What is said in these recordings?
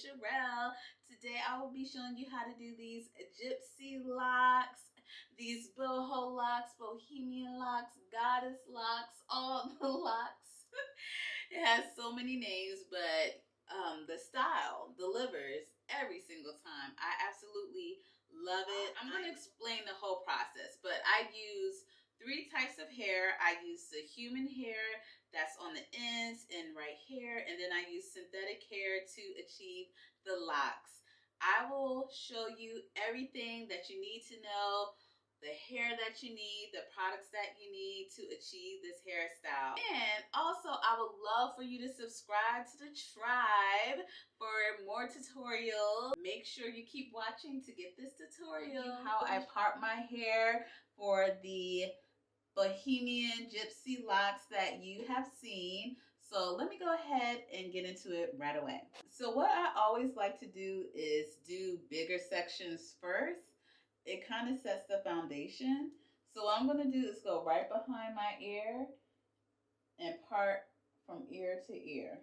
Sherelle. Today I will be showing you how to do these gypsy locks, these boho locks, bohemian locks, goddess locks, all the locks. It has so many names, but the style delivers every single time. I absolutely love it. I'm going to explain the whole process, but I use 3 types of hair. I use the human hair that's on the ends and right here, and then I use synthetic hair to achieve the locks. I will show you everything that you need to know, the hair that you need, the products that you need to achieve this hairstyle. And also, I would love for you to subscribe to the tribe for more tutorials. Make sure you keep watching to get this tutorial. How I part my hair for the bohemian gypsy locks that you have seen. So let me go ahead and get into it right away. So what I always like to do is do bigger sections first. It kind of sets the foundation. So what I'm going to do is go right behind my ear and part from ear to ear.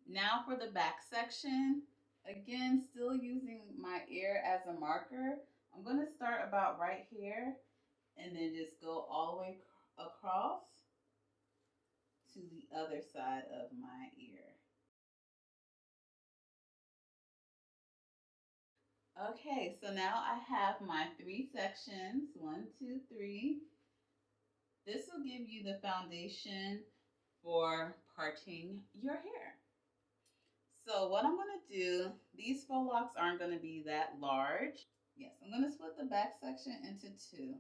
Now for the back section, again, still using my ear as a marker, I'm going to start about right here and then just go all the way across to the other side of my ear. Okay, so now I have my 3 sections, 1, 2, 3. This will give you the foundation for parting your hair. So what I'm going to do, these faux locks aren't going to be that large. Yes, I'm going to split the back section into 2.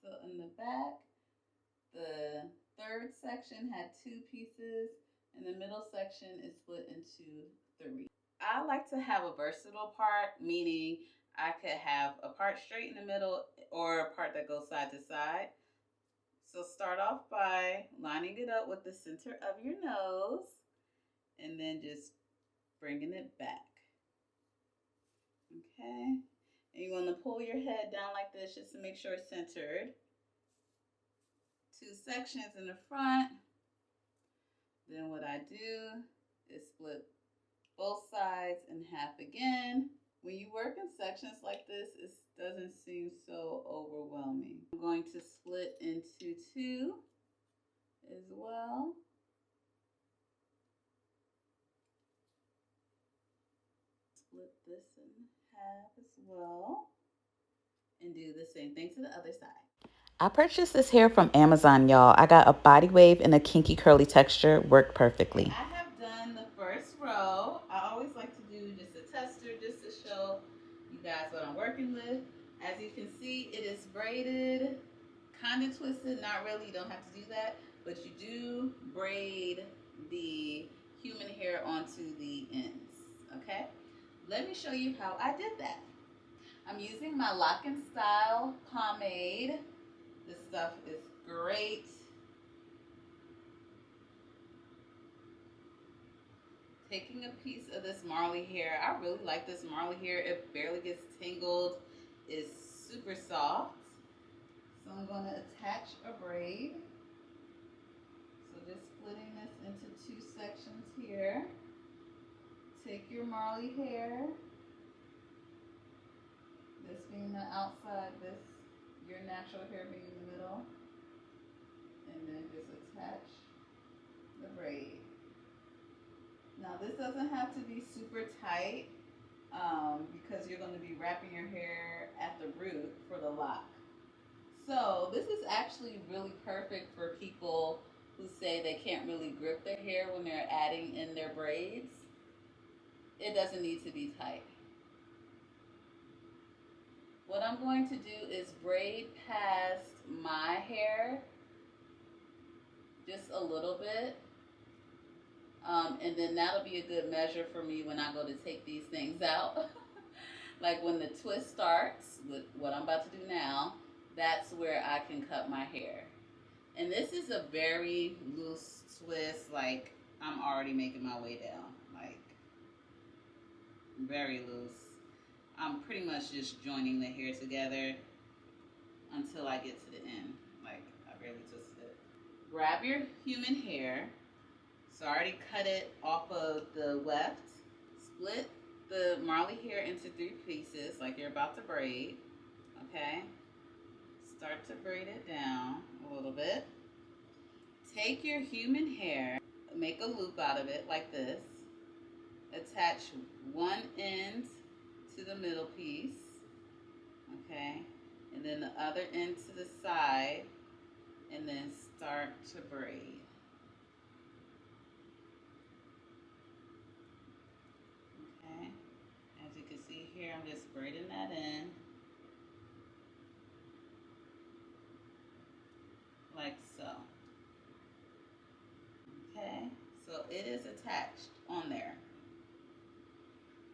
So in the back, the third section had 2 pieces, and the middle section is split into 3. I like to have a versatile part, meaning I could have a part straight in the middle or a part that goes side to side. So start off by lining it up with the center of your nose and then just bringing it back. Okay. And you want to pull your head down like this just to make sure it's centered. 2 sections in the front. Then what I do is split both sides in half again. When you work in sections like this, it doesn't seem so overwhelming. I'm going to split into 2 as well. Split this in half as well. And do the same thing to the other side. I purchased this hair from Amazon, y'all. I got a body wave and a kinky curly texture. Worked perfectly. I have done the first row. I always like to do just a tester just to show you guys what I'm working with. As you can see, it is braided, kind of twisted. Not really, you don't have to do that. But you do braid the human hair onto the ends, okay? Let me show you how I did that. I'm using my Lock and Style pomade. This stuff is great. Taking a piece of this Marley hair. I really like this Marley hair. It barely gets tangled. It's super soft. So I'm going to attach a braid. So just splitting this into 2 sections here. Take your Marley hair. This being the outside, this your natural hair being in the middle. And then just attach the braid. Now this doesn't have to be super tight because you're going to be wrapping your hair at the root for the lock. So this is actually really perfect for people who say they can't really grip their hair when they're adding in their braids. It doesn't need to be tight. What I'm going to do is braid past my hair just a little bit. And then that'll be a good measure for me when I go to take these things out. Like when the twist starts, with what I'm about to do now, that's where I can cut my hair. And this is a very loose twist, like I'm already making my way down, like very loose. I'm pretty much just joining the hair together until I get to the end. Like, I barely twisted it. Grab your human hair. So I already cut it off of the weft. Split the Marley hair into 3 pieces like you're about to braid. Okay? Start to braid it down a little bit. Take your human hair, make a loop out of it like this. Attach one end to the middle piece. Okay? And then the other end to the side. And then start to braid. Okay? As you can see here, I'm just braiding that in. Like so. Okay? So it is attached on there.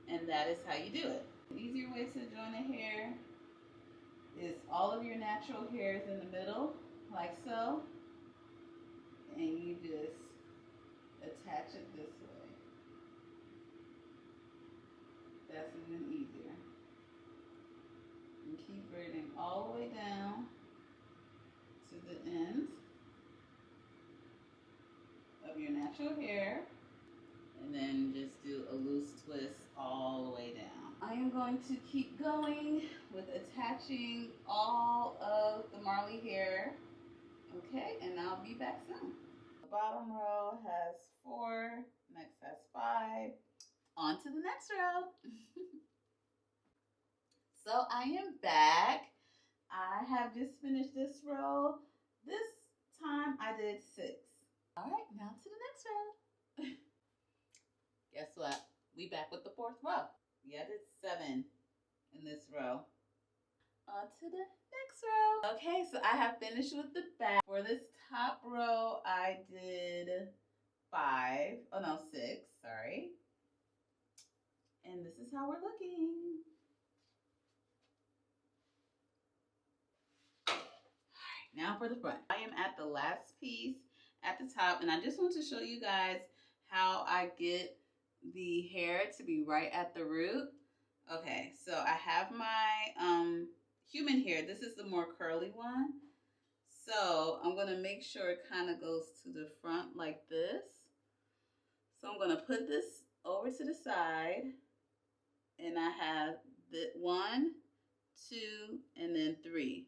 And that is how you do it. An easier way to join a hair is all of your natural hairs in the middle, like so. And you just attach it this way. That's even easier. And keep braiding all the way down to the end of your natural hair. And then just do a loose twist all the way down. I am going to keep going with attaching all of the Marley hair. Okay, and I'll be back soon. The bottom row has 4, next has 5. On to the next row. So I am back. I have just finished this row. This time I did 6. All right, now to the next row. Guess what? We back with the 4th row. Yeah, I did 7 in this row. On to the next row. Okay, so I have finished with the back. For this top row, I did 5. Oh no, 6. Sorry. And this is how we're looking. All right, now for the front. I am at the last piece at the top, and I just want to show you guys how I get the hair to be right at the root. Okay, so I have my human hair. This is the more curly one. So I'm going to make sure it kind of goes to the front like this. So I'm going to put this over to the side. And I have the 1, 2, and then 3.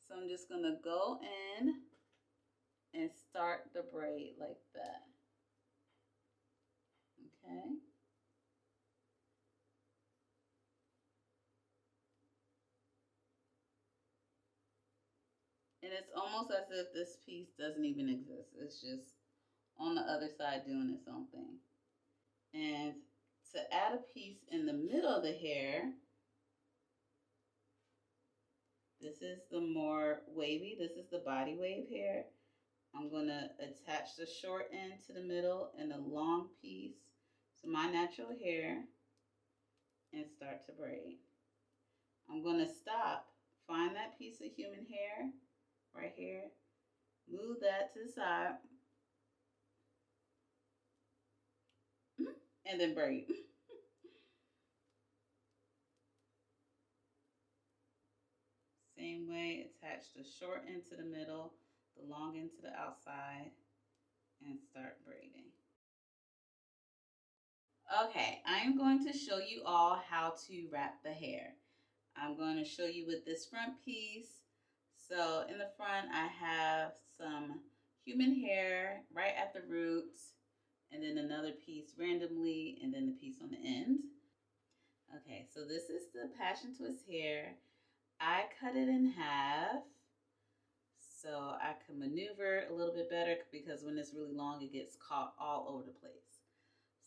So I'm just going to go in and start the braid like that. Okay. And it's almost as if this piece doesn't even exist. It's just on the other side doing its own thing. And to add a piece in the middle of the hair, this is the more wavy. This is the body wave hair. I'm going to attach the short end to the middle and the long piece to my natural hair and start to braid. I'm going to stop, find that piece of human hair right here, move that to the side, and then braid. Same way, attach the short end to the middle, the long end to the outside, and start braiding. Okay, I'm going to show you all how to wrap the hair. I'm going to show you with this front piece. So in the front, I have some human hair right at the roots, and then another piece randomly, and then the piece on the end. Okay, so this is the passion twist hair. I cut it in half so I can maneuver a little bit better, because when it's really long, it gets caught all over the place.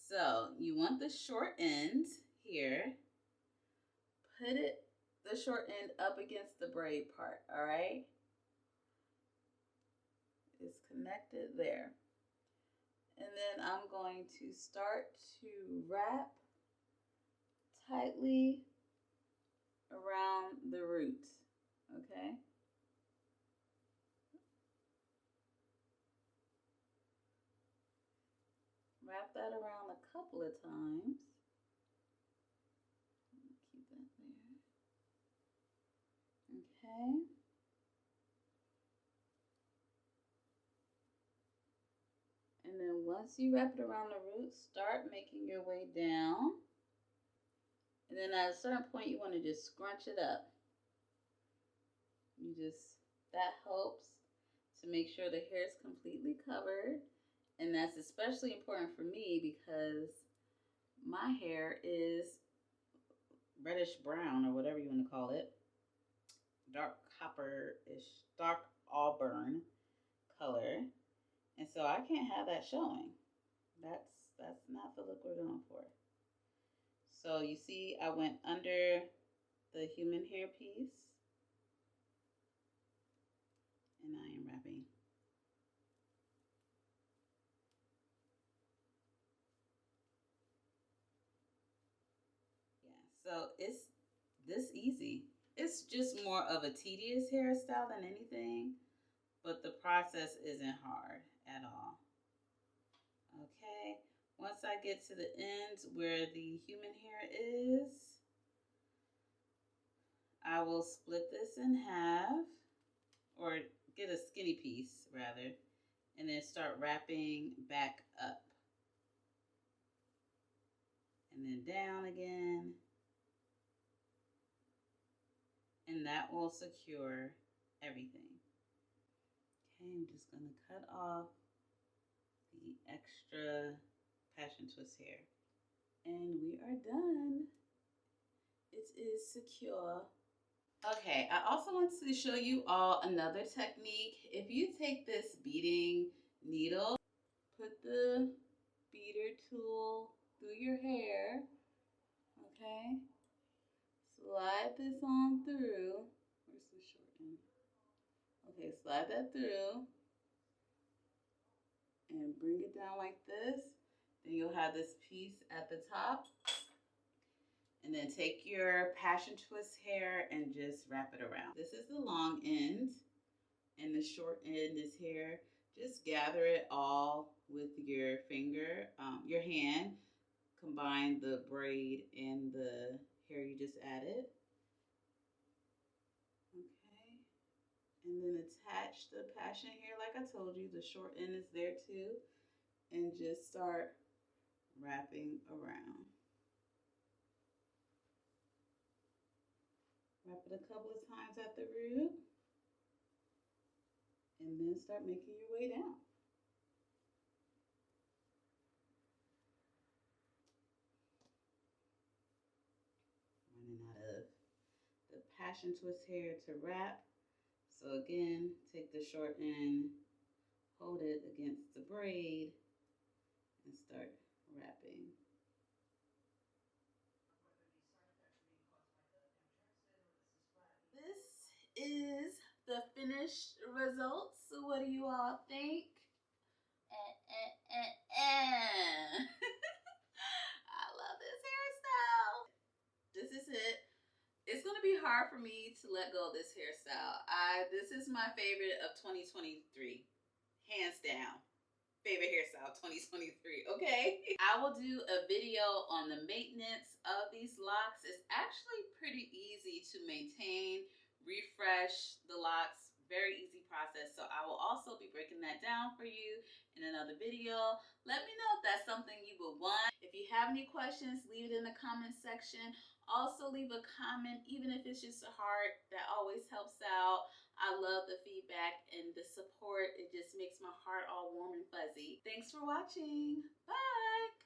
So you want the short end here. Put the short end up against the braid part, all right? It's connected there. And then I'm going to start to wrap tightly around the root, okay? Wrap that around a couple of times. Keep that there. Okay. And then once you wrap it around the root, start making your way down. And then at a certain point, you want to just scrunch it up. That helps to make sure the hair is completely covered. And that's especially important for me because my hair is reddish brown or whatever you want to call it. Dark copper-ish, dark auburn color. And so I can't have that showing. That's not the look we're going for. So you see I went under the human hair piece. And I am wrapping. Yeah, so it's this easy. It's just more of a tedious hairstyle than anything, but the process isn't hard at all. Okay, once I get to the ends where the human hair is, I will split this in half, or get a skinny piece rather, and then start wrapping back up. And then down again. And that will secure everything. Okay, I'm just going to cut off the extra passion twist hair. And we are done. It is secure. Okay, I also want to show you all another technique. If you take this beading needle, put the beater tool through your hair, okay? Slide this on through. Where's the short end? Okay, slide that through. And bring it down like this. Then you'll have this piece at the top. And then take your passion twist hair and just wrap it around. This is the long end and the short end is here. Just gather it all with your finger, your hand. Combine the braid and the hair you just added. Okay. And then attach the passion hair like I told you. The short end is there too. And just start wrapping around. Wrap it a couple of times at the root. And then start making your way down. Running out of the passion twist hair to wrap. So again, take the short end, hold it against the braid, and start wrapping. This is the finished results. So what do you all think? I love this hairstyle. This is it. It's gonna be hard for me to let go of this hairstyle. This is my favorite of 2023, hands down. Favorite hairstyle 2023, okay? I will do a video on the maintenance of these locks. It's actually pretty easy to maintain, refresh the locks, very easy process. So I will also be breaking that down for you in another video. Let me know if that's something you would want. If you have any questions, leave it in the comment section. Also leave a comment, even if it's just a heart, that always helps out. I love the feedback and the support. It just makes my heart all warm and fuzzy. Thanks for watching. Bye.